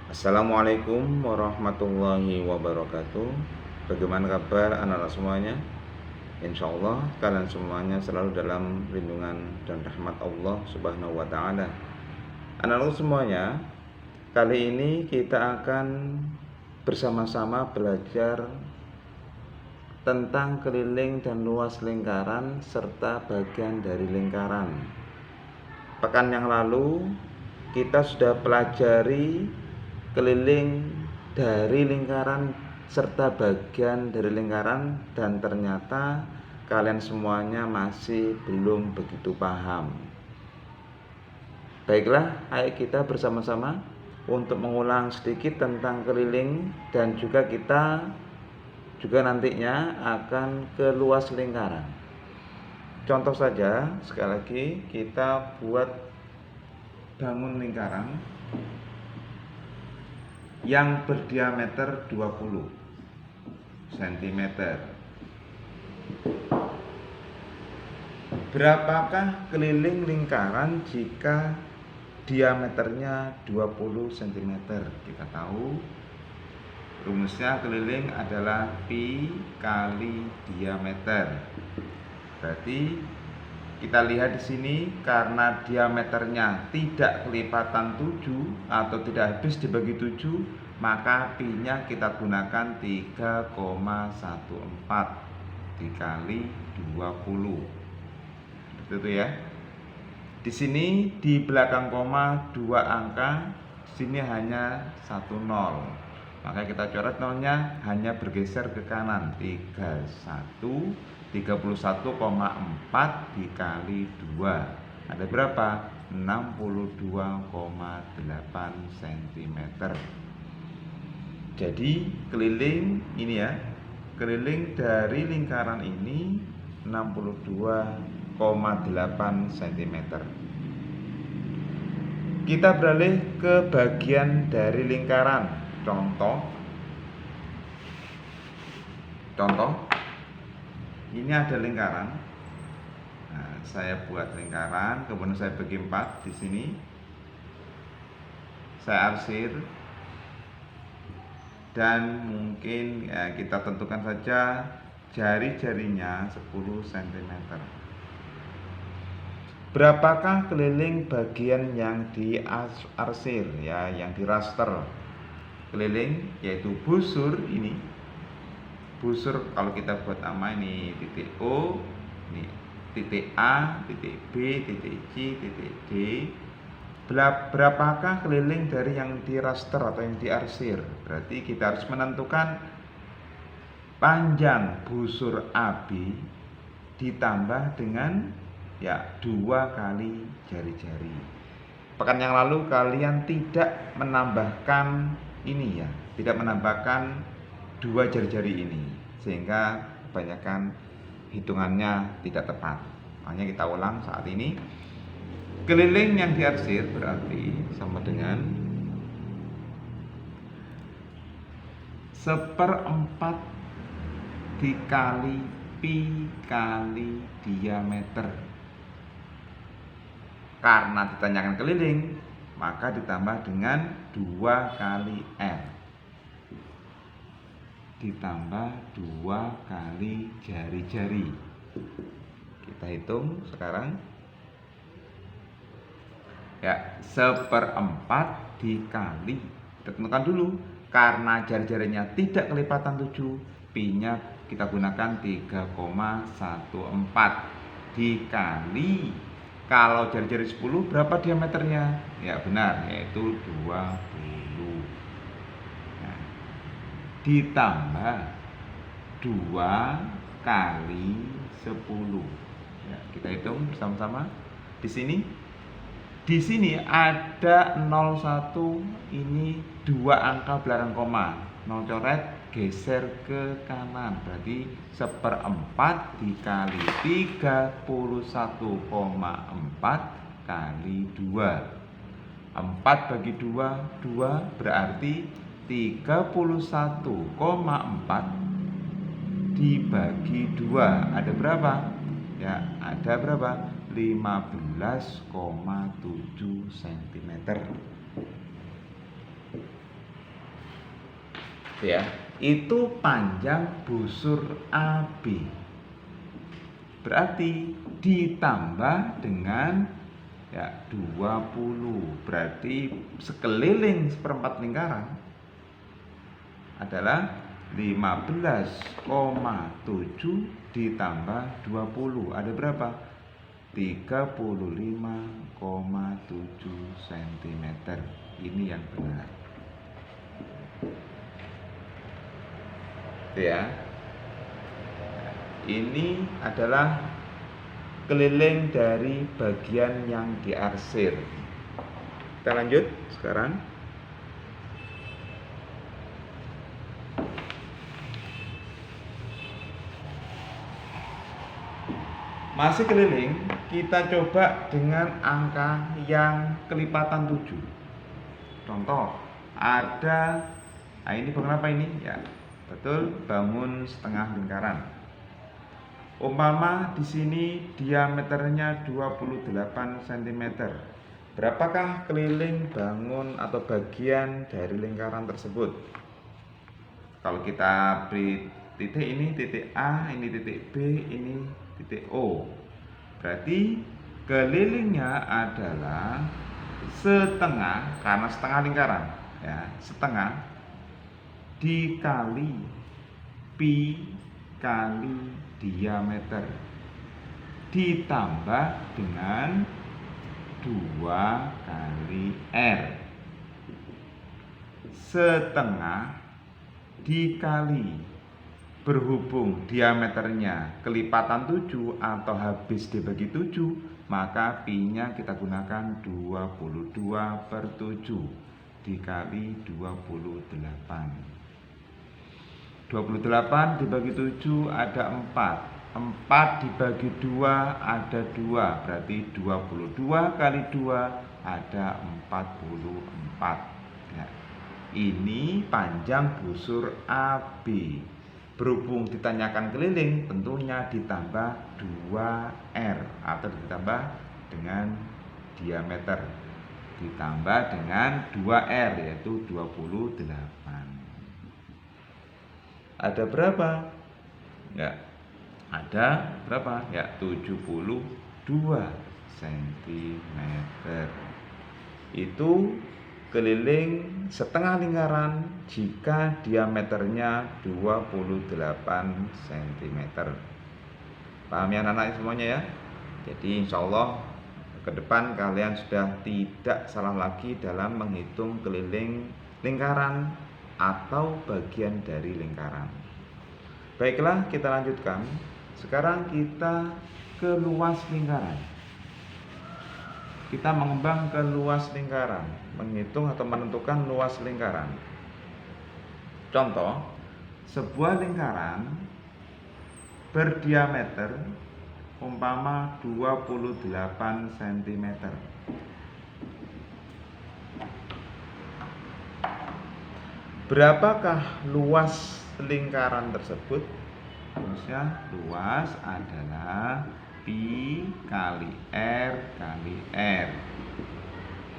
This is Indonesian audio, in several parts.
Assalamualaikum warahmatullahi wabarakatuh. Bagaimana kabar anak-anak semuanya? Insya Allah kalian semuanya selalu dalam lindungan dan rahmat Allah Subhanahu wa Ta'ala. Anak-anak semuanya, kali ini kita akan bersama-sama belajar tentang keliling dan luas lingkaran serta bagian dari lingkaran. Pekan yang lalu kita sudah pelajari keliling dari lingkaran serta bagian dari lingkaran, dan ternyata kalian semuanya masih belum begitu paham. Baiklah, ayo kita bersama-sama untuk mengulang sedikit tentang keliling, dan juga kita juga nantinya akan ke luas lingkaran. Contoh saja, sekali lagi kita buat bangun lingkaran yang berdiameter 20 cm. Berapakah keliling lingkaran jika diameternya 20 cm? Kita tahu rumusnya keliling adalah pi kali diameter. Berarti kita lihat di sini, karena diameternya tidak kelipatan 7 atau tidak habis dibagi 7, maka pi-nya kita gunakan 3,14 dikali 20. Seperti itu ya. Di sini di belakang koma 2 angka, di sini hanya 1 nol. Maka kita coret nolnya, hanya bergeser ke kanan. 31,4 dikali 2. Ada berapa? 62,8 cm. Jadi keliling ini ya, keliling dari lingkaran ini 62,8 cm. Kita beralih ke bagian dari lingkaran. Contoh, ini ada lingkaran. Nah, saya buat lingkaran, kemudian saya bagi 4 di sini. Saya arsir, dan mungkin kita tentukan saja jari-jarinya 10 cm. Berapakah keliling bagian yang diarsir ya, yang diraster? Keliling yaitu busur ini. Busur kalau kita buat nama ini titik O, ini titik A, titik B, titik C, titik D. Berapakah keliling dari yang diraster atau yang diarsir? Berarti kita harus menentukan panjang busur AB ditambah dengan 2 kali jari-jari. Pekan yang lalu kalian tidak menambahkan ini ya, tidak menambahkan 2 jari-jari ini, sehingga kebanyakan hitungannya tidak tepat. Makanya kita ulang saat ini. Keliling yang diarsir berarti sama dengan 1/4 dikali pi kali diameter. Karena ditanyakan keliling, maka ditambah dengan 2 kali R, ditambah 2 kali jari-jari. Kita hitung sekarang ya, 1/4 dikali, kita tentukan dulu, karena jari-jarinya tidak kelipatan 7, pi-nya kita gunakan 3,14 dikali, kalau jari-jari 10 berapa diameternya? Ya benar, yaitu 20. Nah, ditambah 2 kali 10. Ya, kita hitung bersama-sama. Di sini ada 01, ini 2 angka belakang koma. 0 coret, geser ke kanan, berarti 1/4 dikali 31,4 kali 2. 4 bagi 2, 2, berarti 31,4 dibagi 2. Ada berapa? Ya, ada berapa? 15,7 cm. ya, itu panjang busur AB. Berarti ditambah dengan ya 20. Berarti sekeliling seperempat lingkaran adalah 15,7 ditambah 20. Ada berapa? 35,7 cm. Ini yang benar. Ya. Ini adalah keliling dari bagian yang diarsir. Kita lanjut sekarang. Masih keliling, kita coba dengan angka yang kelipatan 7. Contoh, ini bangun apa ini? Ya, betul, bangun setengah lingkaran. Umpama di sini diameternya 28 cm. Berapakah keliling bangun atau bagian dari lingkaran tersebut? Kalau kita beri titik, ini titik A, ini titik B, ini titik O. Berarti kelilingnya adalah setengah, karena setengah lingkaran, ya, setengah dikali pi kali diameter ditambah dengan 2 kali R. Setengah dikali, berhubung diameternya kelipatan 7 atau habis dibagi 7, maka pi-nya kita gunakan 22/7 dikali 28. 28 dibagi 7 ada 4. 4 dibagi 2 ada 2. Berarti 22 kali 2 ada 44. Ya. Ini panjang busur AB. Berhubung ditanyakan keliling, tentunya ditambah 2R atau ditambah dengan diameter. Ditambah dengan 2R yaitu 28. Ada berapa? Ya, ada berapa? Ya, 72 cm. Itu keliling setengah lingkaran jika diameternya 28 cm. Paham ya anak-anak semuanya ya? Jadi insya Allah ke depan kalian sudah tidak salah lagi dalam menghitung keliling lingkaran atau bagian dari lingkaran. Baiklah, kita lanjutkan. Sekarang kita ke luas lingkaran. Kita mengembang ke luas lingkaran, menghitung atau menentukan luas lingkaran. Contoh, sebuah lingkaran berdiameter umpama 28 cm. Berapakah luas lingkaran tersebut? Harusnya luas adalah pi kali R kali R.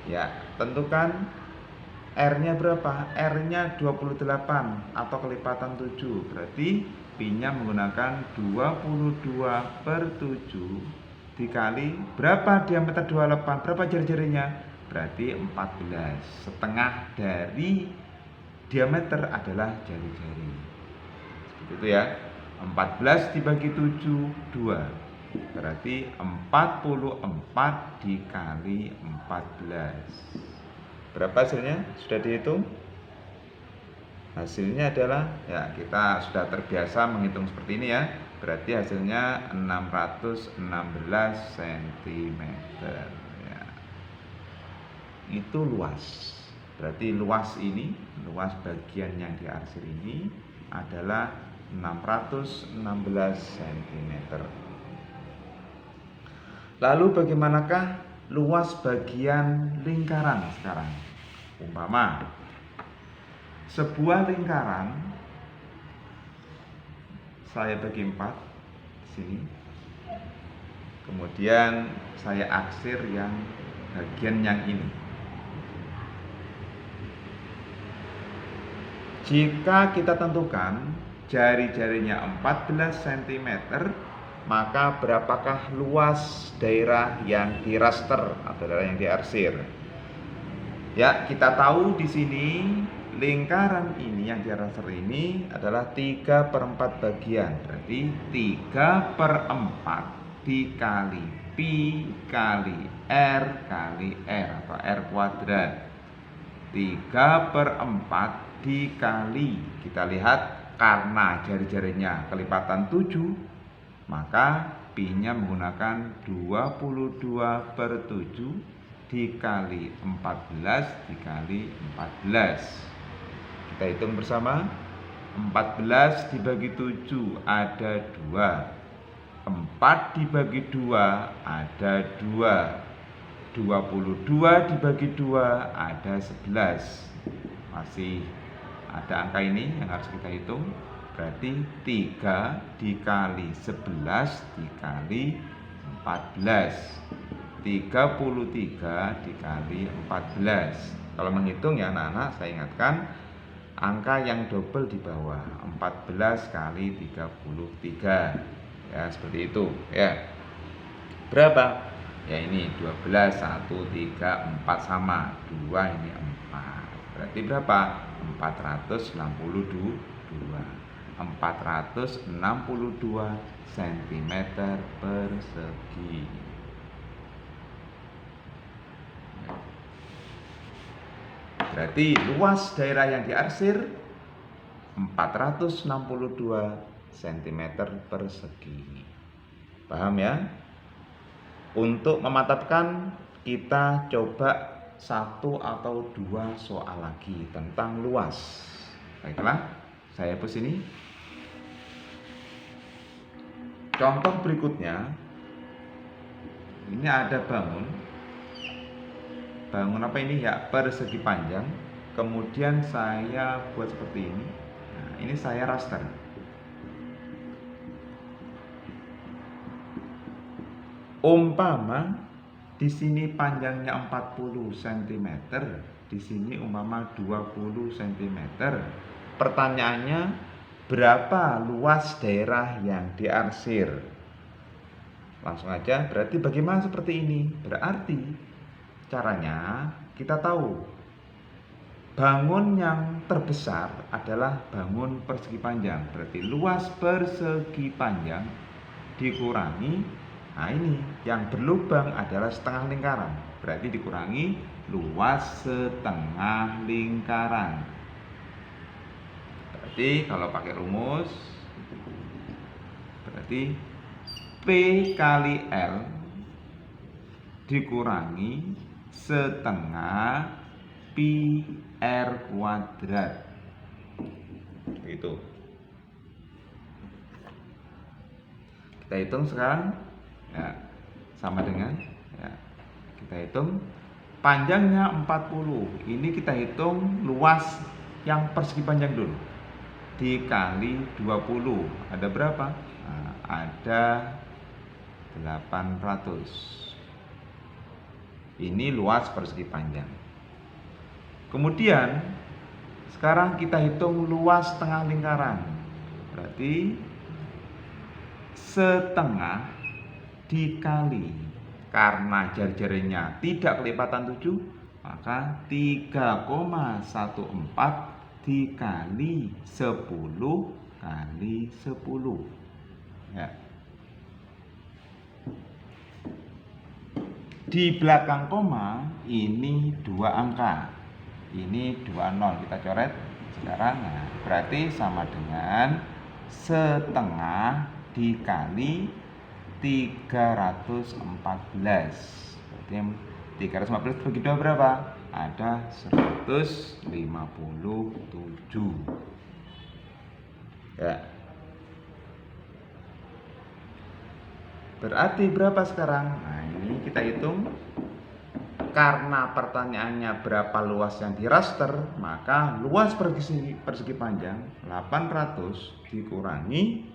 Ya, tentukan R-nya berapa? R-nya 28 atau kelipatan 7. Berarti pi-nya menggunakan 22/7 dikali berapa diameter 28? Berapa jari-jarinya? Berarti 14. Setengah dari diameter adalah jari-jari. Seperti itu ya. 14 dibagi 7, 2. Berarti 44 dikali 14. Berapa hasilnya? Sudah dihitung? Hasilnya adalah, ya kita sudah terbiasa menghitung seperti ini ya. Berarti hasilnya 616 cm. Ya. Itu luas. Berarti luas ini, luas bagian yang diarsir ini adalah 616 cm. Lalu bagaimanakah luas bagian lingkaran sekarang? Umpama sebuah lingkaran saya bagi 4 sini. Kemudian saya aksir yang bagian yang ini. Jika kita tentukan jari-jarinya 14 cm, maka berapakah luas daerah yang diraster atau daerah yang diarsir? Ya, kita tahu di sini lingkaran ini yang diraster ini adalah 3/4 bagian. Berarti 3/4 dikali pi kali r kali r atau r kuadrat. 3/4 dikali, kita lihat karena jari-jarinya kelipatan 7, maka pi-nya menggunakan 22/7 dikali 14 dikali 14. Kita hitung bersama. 14 dibagi 7 ada 2. 4 dibagi 2 ada 2. 22 dibagi 2 ada 11. Masih ada angka ini yang harus kita hitung. Berarti 3 dikali 11 dikali 14. 33 dikali 14. Kalau menghitung ya anak-anak, saya ingatkan angka yang double di bawah, 14 kali 33. Ya, seperti itu ya. Berapa? Ya ini 12, 1, 3, 4 sama 2, ini 4. Berarti berapa? 462 cm persegi. Berarti luas daerah yang diarsir 462 cm persegi. Paham ya? Untuk memantapkan, kita coba 1 atau 2 soal lagi tentang luas. Baiklah, saya hapus ini. Contoh berikutnya, ini ada bangun apa ini ya, persegi panjang. Kemudian saya buat seperti ini. Nah, ini saya raster. Umpama di sini panjangnya 40 cm, di sini umpama 20 cm. Pertanyaannya, berapa luas daerah yang diarsir? Langsung aja, berarti bagaimana seperti ini? Berarti caranya kita tahu bangun yang terbesar adalah bangun persegi panjang. Berarti luas persegi panjang dikurangi, nah ini yang berlubang adalah setengah lingkaran. Berarti dikurangi luas setengah lingkaran. Berarti kalau pakai rumus, berarti P kali L dikurangi setengah pi r kuadrat. Begitu. Kita hitung sekarang ya, sama dengan ya, kita hitung panjangnya 40. Ini kita hitung luas yang persegi panjang dulu, dikali 20 ada berapa? Nah, ada 800. Ini luas persegi panjang. Kemudian sekarang kita hitung luas tengah lingkaran. Berarti setengah dikali, karena jari-jarinya tidak kelipatan 7, maka 3,14 dikali 10 kali 10 ya. Di belakang koma ini 2 angka, ini 20, kita coret sekarang. Nah, berarti sama dengan setengah dikali 314. Berarti 314 bagi 2 berapa? Ada 157 ya. Berarti berapa sekarang? Nah, ini kita hitung. Karena pertanyaannya berapa luas yang diraster, maka luas persegi panjang 800 dikurangi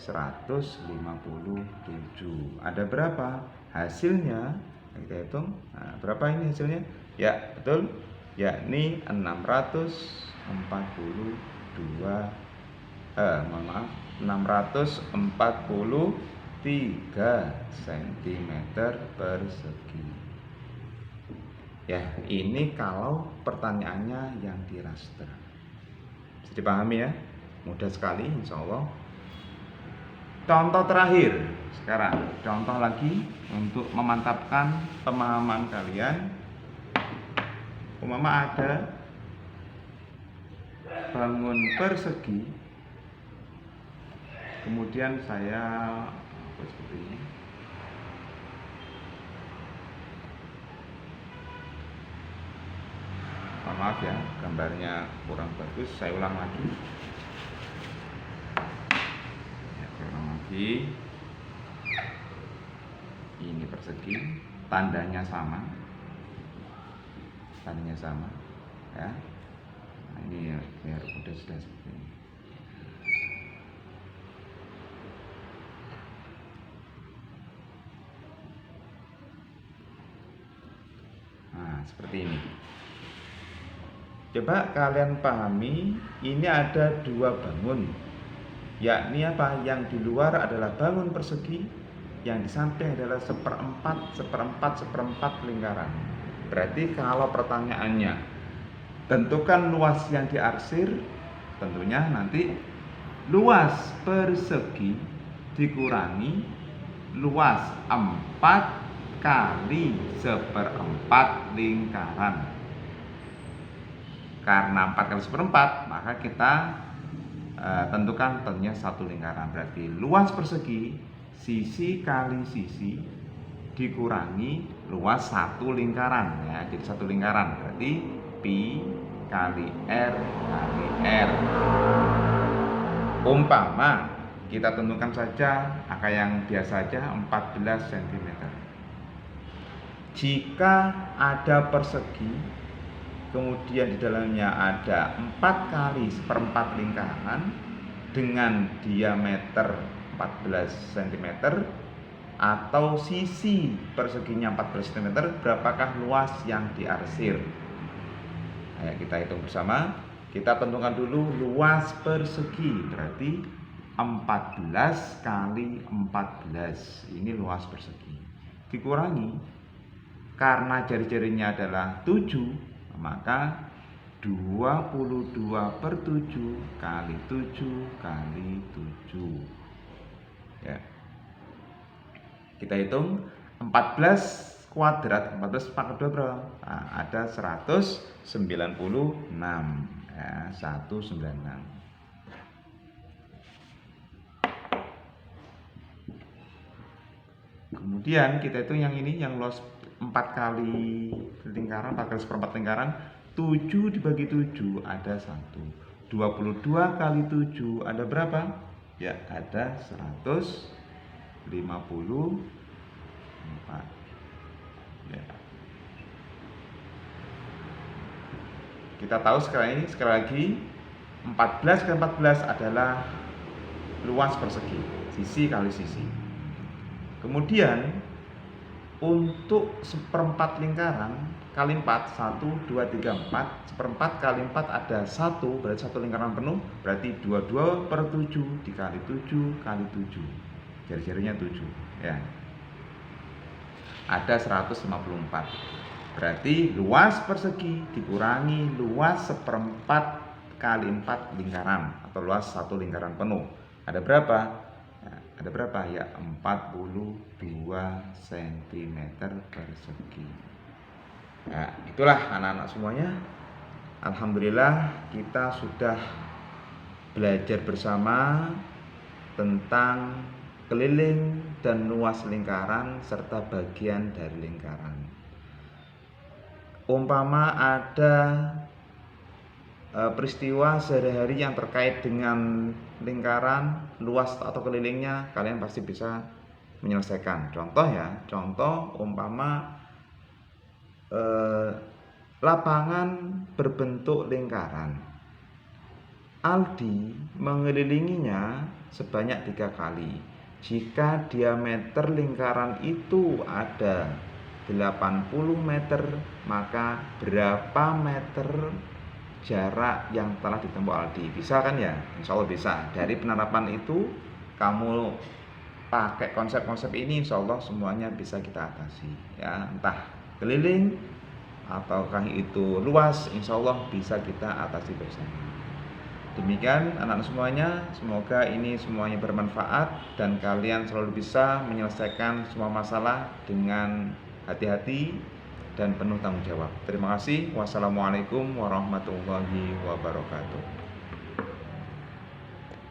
157. Ada berapa? Hasilnya kita hitung. Nah, berapa ini hasilnya? Ya, betul. yakni 643 cm persegi. Ya, ini kalau pertanyaannya yang di raster. Bisa dipahami ya? Mudah sekali insya Allah. Contoh terakhir sekarang, contoh lagi untuk memantapkan pemahaman kalian. Umpama ada bangun persegi, kemudian saya seperti ini. Maaf ya, gambarnya kurang bagus, saya ulang lagi. Ini persegi, tandanya sama ya. Nah, ini ya, biar udah sudah seperti ini. Nah, seperti ini. Coba kalian pahami, ini ada dua bangun, yakni apa? Yang di luar adalah bangun persegi, yang di samping adalah seperempat lingkaran. Berarti kalau pertanyaannya tentukan luas yang diarsir, tentunya nanti luas persegi dikurangi luas 4 kali seperempat lingkaran. Karena 4 kali seperempat, maka kita tentukan tentunya satu lingkaran. Berarti luas persegi sisi kali sisi dikurangi luas satu lingkaran ya. Jadi satu lingkaran berarti pi kali r kali r. Umpama kita tentukan saja angka yang biasa aja 14 cm. Jika ada persegi kemudian di dalamnya ada 4 kali seperempat lingkaran dengan diameter 14 cm atau sisi perseginya 14 cm, berapakah luas yang diarsir? Ayo kita hitung bersama. Kita tentukan dulu luas persegi, berarti 14 kali 14. Ini luas persegi. Dikurangi, karena jari-jarinya adalah 7, maka 22/7 kali 7 kali 7 ya. Kita hitung 14 kuadrat, 14 pangkat 2 berapa? Nah, ada 196 ya, 196. Kemudian kita hitung yang ini, yang luas 4 kali lingkaran, 4 kali seperempat lingkaran, 7 dibagi 7 ada 1. 22 kali 7 ada berapa? Ya, ada 154. Ya. Kita tahu sekali lagi 14 kali 14 adalah luas persegi, sisi kali sisi. Kemudian untuk seperempat lingkaran kali 4, 1, 2, 3, 4. Seperempat kali 4 ada 1, berarti satu lingkaran penuh, berarti 22/7 dikali 7 kali 7. Jari-jarinya 7 ya. Ada 154. Berarti luas persegi dikurangi luas seperempat kali 4 lingkaran atau luas satu lingkaran penuh. Ada berapa? Ada berapa ya? 42 cm persegi. Nah, itulah anak-anak semuanya. Alhamdulillah kita sudah belajar bersama tentang keliling dan luas lingkaran serta bagian dari lingkaran. Umpama ada peristiwa sehari-hari yang terkait dengan lingkaran, luas atau kelilingnya, kalian pasti bisa menyelesaikan. Contoh ya, contoh umpama lapangan berbentuk lingkaran. Aldi mengelilinginya sebanyak 3 kali. Jika diameter lingkaran itu ada 80 meter, maka berapa meter jarak yang telah ditempuh Aldi? Bisa kan ya? Insya Allah bisa. Dari penerapan itu kamu pakai konsep-konsep ini, insya Allah semuanya bisa kita atasi ya, entah keliling ataukah itu luas, insya Allah bisa kita atasi bersama. Demikian anak-anak semuanya, semoga ini semuanya bermanfaat dan kalian selalu bisa menyelesaikan semua masalah dengan hati-hati dan penuh tanggung jawab. Terima kasih. Wassalamualaikum warahmatullahi wabarakatuh.